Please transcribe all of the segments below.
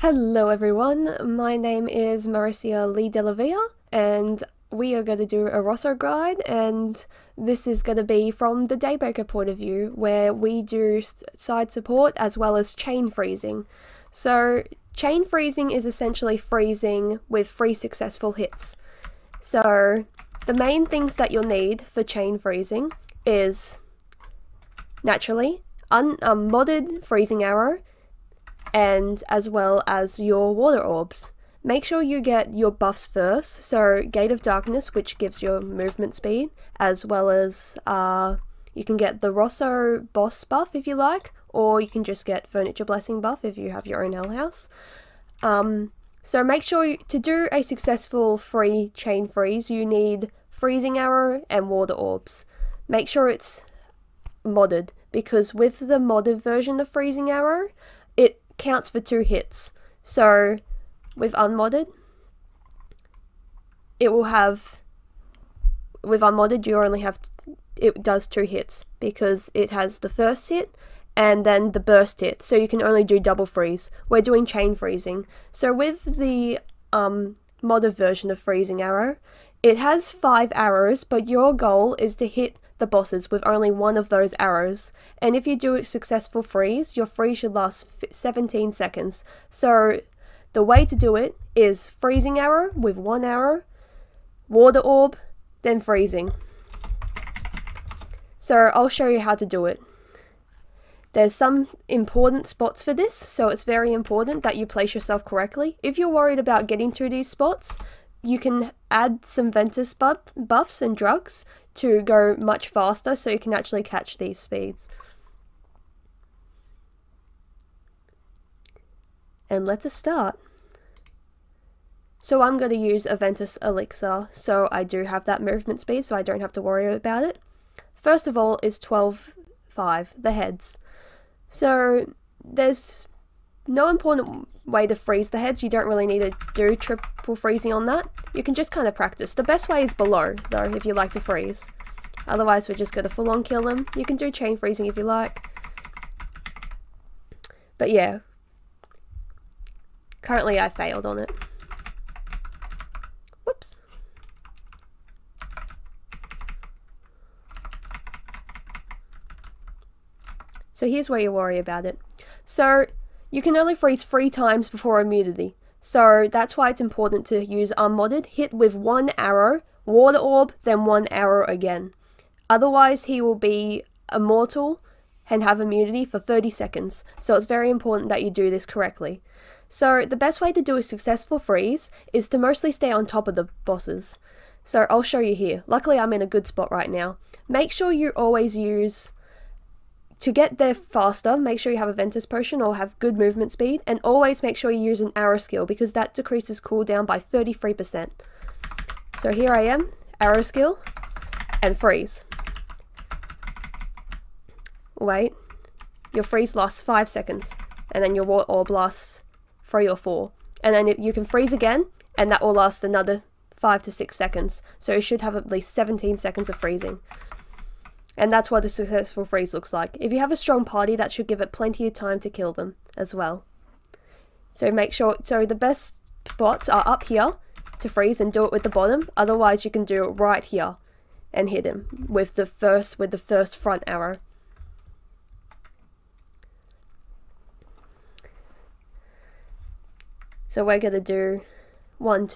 Hello everyone, my name is Marisia Delavia and we are going to do a Rosso guide, and this is going to be from the Daybreaker point of view where we do side support as well as chain freezing. So chain freezing is essentially freezing with 3 successful hits. So the main things that you'll need for chain freezing is naturally modded freezing arrow, and as well as your water orbs. Make sure you get your buffs first, so Gate of Darkness, which gives your movement speed, as well as you can get the Rosso boss buff if you like, or you can just get Furniture Blessing buff if you have your own hell house. So make sure to do a successful free chain freeze, you need freezing arrow and water orbs. Make sure it's modded, because with the modded version of freezing arrow, it counts for 2 hits. So with unmodded, it does 2 hits because it has the first hit and then the burst hit, so you can only do double freeze. We're doing chain freezing. So with the modded version of freezing arrow, it has 5 arrows, but your goal is to hit the bosses with only 1 of those arrows, and if you do a successful freeze, your freeze should last 17 seconds. So the way to do it is freezing arrow with 1 arrow, water orb, then freezing. So I'll show you how to do it. There's some important spots for this, so it's very important that you place yourself correctly. If you're worried about getting to these spots, you can add some Ventus buffs and drugs to go much faster, so you can actually catch these speeds. And let's start. So I'm going to use a Ventus elixir, so I do have that movement speed, so I don't have to worry about it. First of all is 12.5, the heads. So there's no important way to freeze the heads. You don't really need to do triple freezing on that. You can just kind of practice. The best way is below, though, if you like to freeze. Otherwise, we're just going to full on kill them. You can do chain freezing if you like. But yeah, currently I failed on it. Whoops. So here's where you worry about it. So you can only freeze 3 times before immunity, so that's why it's important to use unmodded. Hit with 1 arrow, water orb, then 1 arrow again. Otherwise he will be immortal and have immunity for 30 seconds, so it's very important that you do this correctly. So the best way to do a successful freeze is to mostly stay on top of the bosses. So I'll show you here. Luckily I'm in a good spot right now. Make sure you always use, to get there faster, make sure you have a Ventus potion or have good movement speed, and always make sure you use an arrow skill because that decreases cooldown by 33%. So here I am, arrow skill, and freeze. Wait, your freeze lasts 5 seconds, and then your water orb lasts 3 or 4. And then you can freeze again, and that will last another 5 to 6 seconds. So you should have at least 17 seconds of freezing. And that's what a successful freeze looks like. If you have a strong party, that should give it plenty of time to kill them as well. So make sure, so the best spots are up here to freeze and do it with the bottom. Otherwise you can do it right here and hit him with the first front arrow. So we're gonna do 1,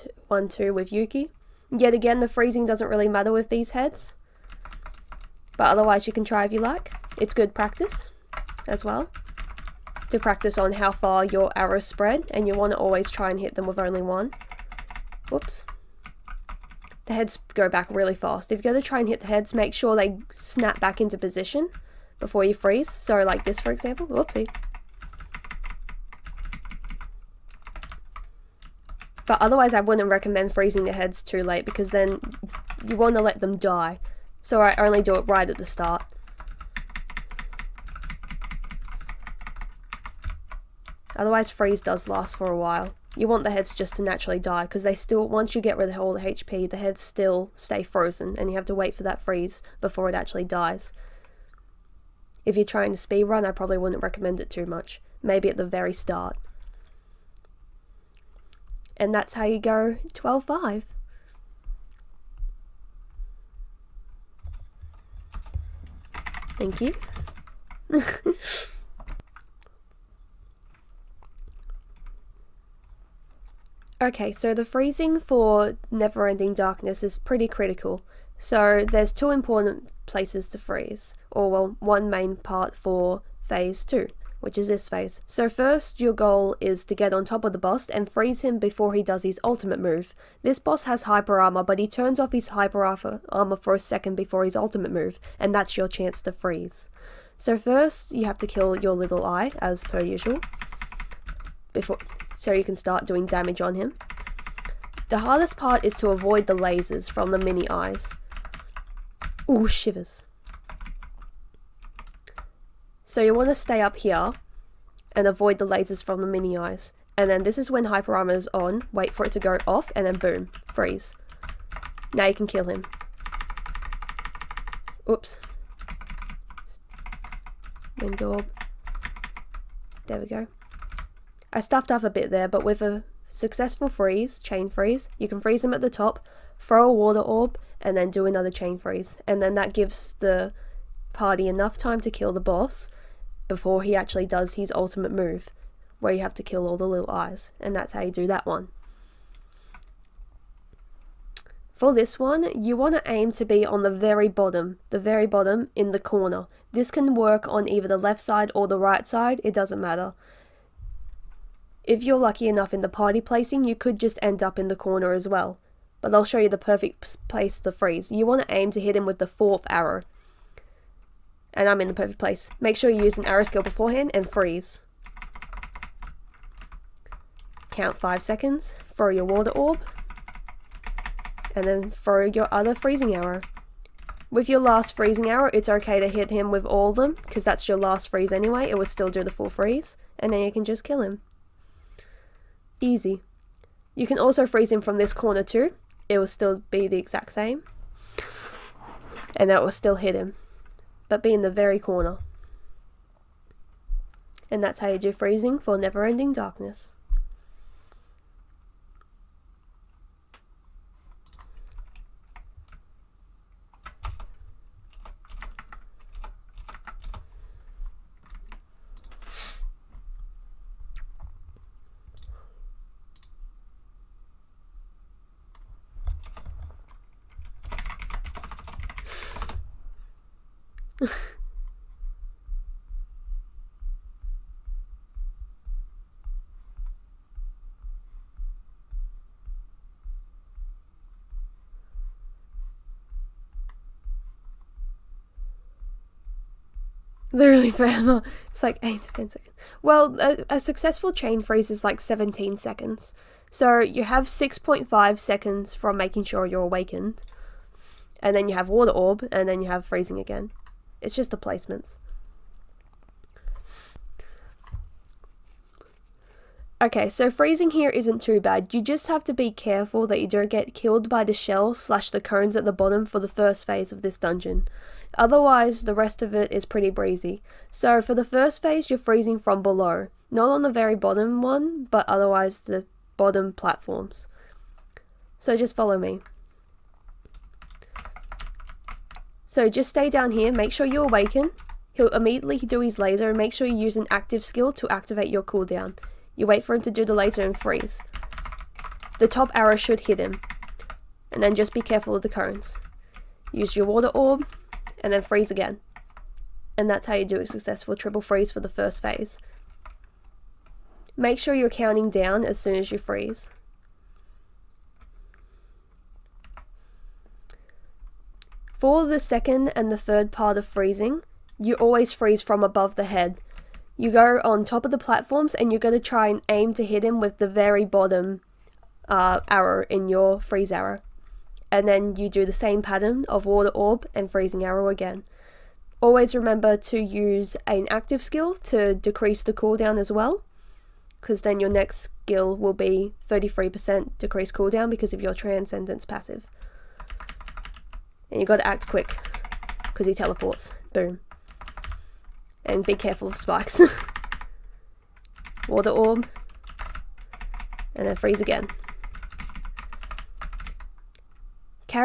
2 with Yuki. Yet again, the freezing doesn't really matter with these heads, but otherwise you can try if you like. It's good practice as well, to practice on how far your arrows spread, and you want to always try and hit them with only 1. Whoops. The heads go back really fast. If you're going to try and hit the heads, make sure they snap back into position before you freeze. So like this, for example. Whoopsie. But otherwise I wouldn't recommend freezing the heads too late, because then you want to let them die. So I only do it right at the start. Otherwise freeze does last for a while. You want the heads just to naturally die, because they still, once you get rid of all the HP, the heads still stay frozen, and you have to wait for that freeze before it actually dies. If you're trying to speedrun, I probably wouldn't recommend it too much. Maybe at the very start. And that's how you go 12-5. Thank you. Okay, so the freezing for Never-Ending Darkness is pretty critical. So there's two important places to freeze, or well, one main part for phase 2, which is this phase. So first, your goal is to get on top of the boss and freeze him before he does his ultimate move. This boss has hyper armor, but he turns off his hyper armor for a second before his ultimate move, and that's your chance to freeze. So first, you have to kill your little eye, as per usual, so you can start doing damage on him. The hardest part is to avoid the lasers from the mini eyes. Ooh, shivers. So you want to stay up here and avoid the lasers from the mini eyes. And then this is when hyper armor is on, wait for it to go off, and then boom, freeze. Now you can kill him. Oops. Wind orb. There we go. I stuffed up a bit there, but with a successful freeze, chain freeze, you can freeze him at the top, throw a water orb, and then do another chain freeze. And then that gives the party enough time to kill the boss before he actually does his ultimate move, where you have to kill all the little eyes. And that's how you do that one. For this one, you want to aim to be on the very bottom in the corner. This can work on either the left side or the right side, it doesn't matter. If you're lucky enough in the party placing, you could just end up in the corner as well. But I'll show you the perfect place to freeze. You want to aim to hit him with the 4th arrow. And I'm in the perfect place. Make sure you use an arrow skill beforehand and freeze. Count 5 seconds, throw your water orb, and then throw your other freezing arrow. With your last freezing arrow, it's okay to hit him with all of them, because that's your last freeze anyway. It would still do the full freeze, and then you can just kill him. Easy. You can also freeze him from this corner too. It will still be the exact same. And that will still hit him. But be in the very corner. And that's how you do freezing for Never-Ending Darkness. Literally forever. It's like 8 to 10 seconds. Well, a successful chain freeze is like 17 seconds. So you have 6.5 seconds from making sure you're awakened. And then you have water orb, and then you have freezing again. It's just the placements. Okay, so freezing here isn't too bad. You just have to be careful that you don't get killed by the shell / the cones at the bottom for the first phase of this dungeon. Otherwise, the rest of it is pretty breezy. So for the first phase, you're freezing from below. Not on the very bottom one, but otherwise the bottom platforms. So just follow me. So just stay down here, make sure you awaken. He'll immediately do his laser, and make sure you use an active skill to activate your cooldown. You wait for him to do the laser and freeze. The top arrow should hit him. And then just be careful of the cones. Use your water orb, and then freeze again. And that's how you do a successful triple freeze for the first phase. Make sure you're counting down as soon as you freeze. For the second and the third part of freezing, you always freeze from above the head. You go on top of the platforms and you're going to try and aim to hit him with the very bottom arrow in your freeze arrow. And then you do the same pattern of water orb and freezing arrow again. Always remember to use an active skill to decrease the cooldown as well, because then your next skill will be 33% decreased cooldown because of your Transcendence passive. And you got to act quick, because he teleports. Boom. And be careful of spikes. Water orb. And then freeze again.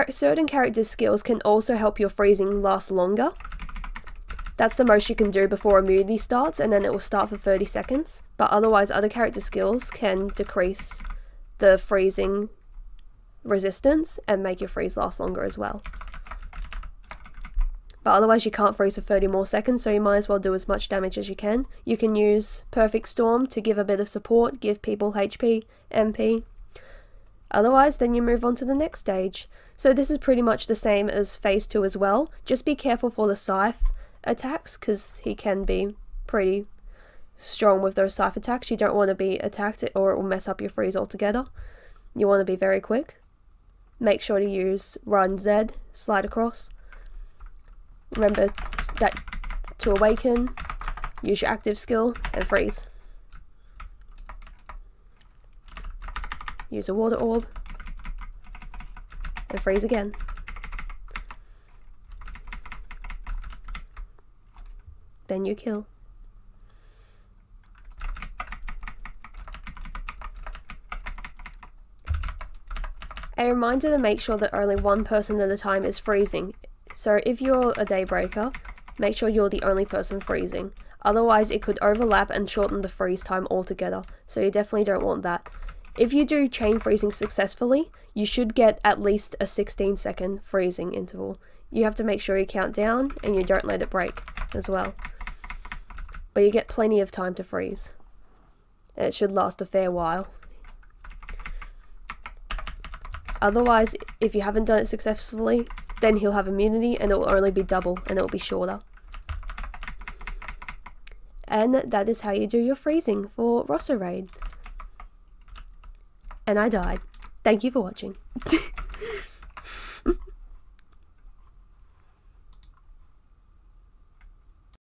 Certain character skills can also help your freezing last longer. That's the most you can do before immunity starts, and then it will start for 30 seconds. But otherwise, other character skills can decrease the freezing resistance and make your freeze last longer as well. But otherwise you can't freeze for 30 more seconds, so you might as well do as much damage as you can. You can use Perfect Storm to give a bit of support, give people HP, MP. Otherwise, then you move on to the next stage. So this is pretty much the same as phase 2 as well. Just be careful for the Scythe attacks, because he can be pretty strong with those Scythe attacks. You don't want to be attacked or it will mess up your freeze altogether. You want to be very quick. Make sure to use Run Z, slide across. Remember that to awaken, use your active skill and freeze. Use a water orb and freeze again. Then you kill. A reminder to make sure that only one person at a time is freezing. So if you're a daybreaker, make sure you're the only person freezing. Otherwise it could overlap and shorten the freeze time altogether, so you definitely don't want that. If you do chain freezing successfully, you should get at least a 16-second freezing interval. You have to make sure you count down and you don't let it break as well. But you get plenty of time to freeze. And it should last a fair while. Otherwise, if you haven't done it successfully, then he'll have immunity and it will only be double and it will be shorter. And that is how you do your freezing for Rosso Raid. And I died. Thank you for watching.